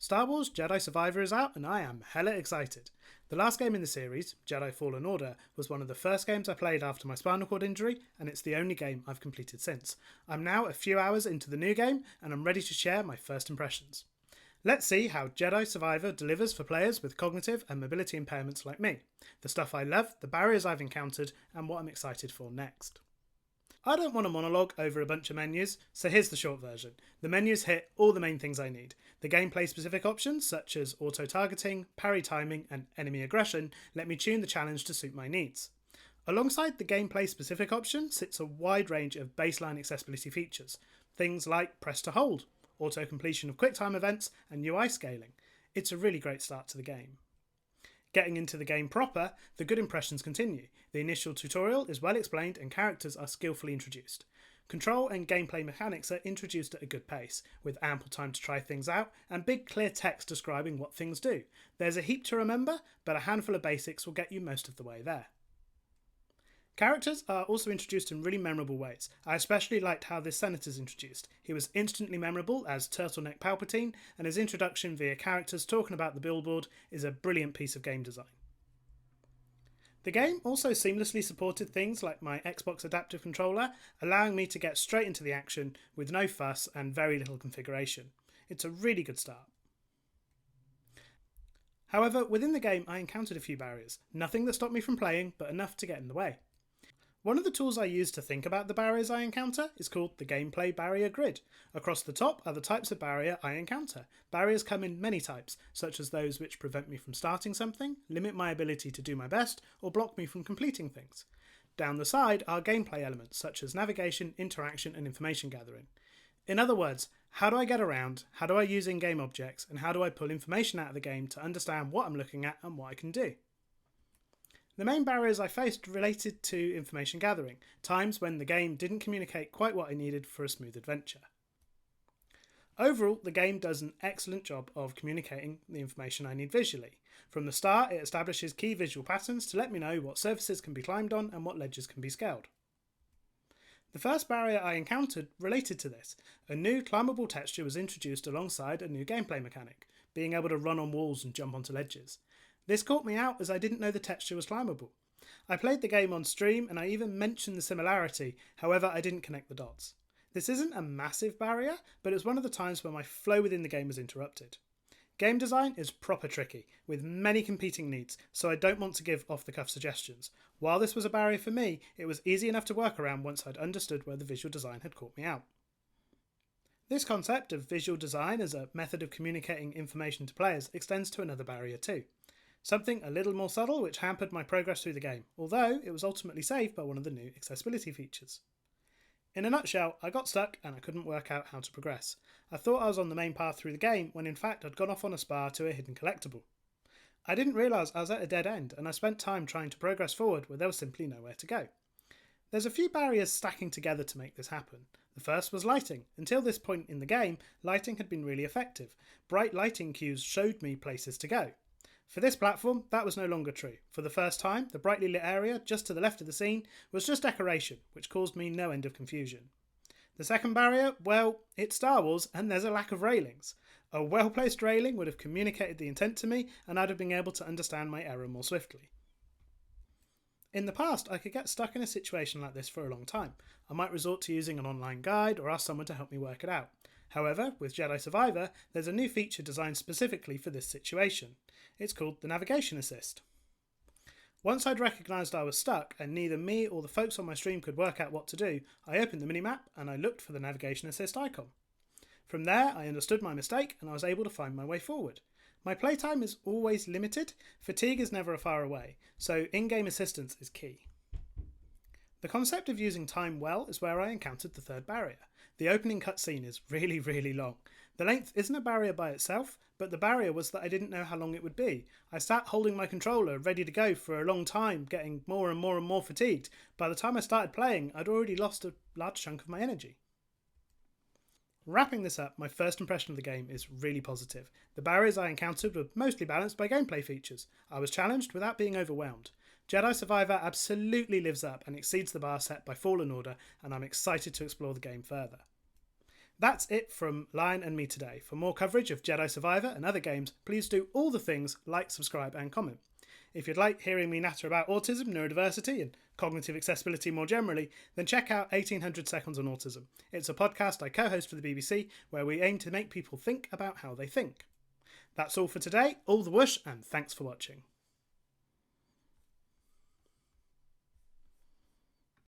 Star Wars Jedi Survivor is out and I am hella excited. The last game in the series, Jedi Fallen Order, was one of the first games I played after my spinal cord injury, and it's the only game I've completed since. I'm now a few hours into the new game and I'm ready to share my first impressions. Let's see how Jedi Survivor delivers for players with cognitive and mobility impairments like me, the stuff I love, the barriers I've encountered, and what I'm excited for next. I don't want a monologue over a bunch of menus, so here's the short version. The menus hit all the main things I need. The gameplay specific options, such as auto-targeting, parry timing, and enemy aggression, let me tune the challenge to suit my needs. Alongside the gameplay specific option sits a wide range of baseline accessibility features, things like press to hold, auto-completion of QuickTime events, and UI scaling. It's a really great start to the game. Getting into the game proper, the good impressions continue. The initial tutorial is well explained and characters are skillfully introduced. Control and gameplay mechanics are introduced at a good pace, with ample time to try things out and big clear text describing what things do. There's a heap to remember, but a handful of basics will get you most of the way there. Characters are also introduced in really memorable ways. I especially liked how this Senator's introduced. He was instantly memorable as Turtleneck Palpatine, and his introduction via characters talking about the billboard is a brilliant piece of game design. The game also seamlessly supported things like my Xbox adaptive controller, allowing me to get straight into the action with no fuss and very little configuration. It's a really good start. However, within the game I encountered a few barriers, nothing that stopped me from playing, but enough to get in the way. One of the tools I use to think about the barriers I encounter is called the Gameplay Barrier Grid. Across the top are the types of barrier I encounter. Barriers come in many types, such as those which prevent me from starting something, limit my ability to do my best, or block me from completing things. Down the side are gameplay elements such as navigation, interaction, and information gathering. In other words, how do I get around, how do I use in-game objects, and how do I pull information out of the game to understand what I'm looking at and what I can do? The main barriers I faced related to information gathering, times when the game didn't communicate quite what I needed for a smooth adventure. Overall, the game does an excellent job of communicating the information I need visually. From the start, it establishes key visual patterns to let me know what surfaces can be climbed on and what ledges can be scaled. The first barrier I encountered related to this. A new climbable texture was introduced alongside a new gameplay mechanic, being able to run on walls and jump onto ledges. This caught me out as I didn't know the texture was climbable. I played the game on stream and I even mentioned the similarity, however I didn't connect the dots. This isn't a massive barrier, but it's one of the times where my flow within the game was interrupted. Game design is proper tricky, with many competing needs, so I don't want to give off-the-cuff suggestions. While this was a barrier for me, it was easy enough to work around once I'd understood where the visual design had caught me out. This concept of visual design as a method of communicating information to players extends to another barrier too. Something a little more subtle which hampered my progress through the game, although it was ultimately saved by one of the new accessibility features. In a nutshell, I got stuck and I couldn't work out how to progress. I thought I was on the main path through the game when in fact I'd gone off on a spar to a hidden collectible. I didn't realise I was at a dead end and I spent time trying to progress forward where there was simply nowhere to go. There's a few barriers stacking together to make this happen. The first was lighting. Until this point in the game, lighting had been really effective. Bright lighting cues showed me places to go. For this platform, that was no longer true. For the first time, the brightly lit area just to the left of the scene was just decoration, which caused me no end of confusion. The second barrier, well, it's Star Wars and there's a lack of railings. A well-placed railing would have communicated the intent to me and I'd have been able to understand my error more swiftly. In the past, I could get stuck in a situation like this for a long time. I might resort to using an online guide or ask someone to help me work it out. However, with Jedi Survivor, there's a new feature designed specifically for this situation. It's called the Navigation Assist. Once I'd recognised I was stuck and neither me or the folks on my stream could work out what to do, I opened the minimap and I looked for the Navigation Assist icon. From there, I understood my mistake and I was able to find my way forward. My playtime is always limited, fatigue is never far away, so in-game assistance is key. The concept of using time well is where I encountered the third barrier. The opening cutscene is really long. The length isn't a barrier by itself, but the barrier was that I didn't know how long it would be. I sat holding my controller ready to go for a long time, getting more and more fatigued. By the time I started playing, I'd already lost a large chunk of my energy. Wrapping this up, my first impression of the game is really positive. The barriers I encountered were mostly balanced by gameplay features. I was challenged without being overwhelmed. Jedi Survivor absolutely lives up and exceeds the bar set by Fallen Order, and I'm excited to explore the game further. That's it from Lion and me today. For more coverage of Jedi Survivor and other games, please do all the things like, subscribe and comment. If you'd like hearing me natter about autism, neurodiversity and cognitive accessibility more generally, then check out 1800 Seconds on Autism. It's a podcast I co-host for the BBC where we aim to make people think about how they think. That's all for today, all the whoosh, and thanks for watching.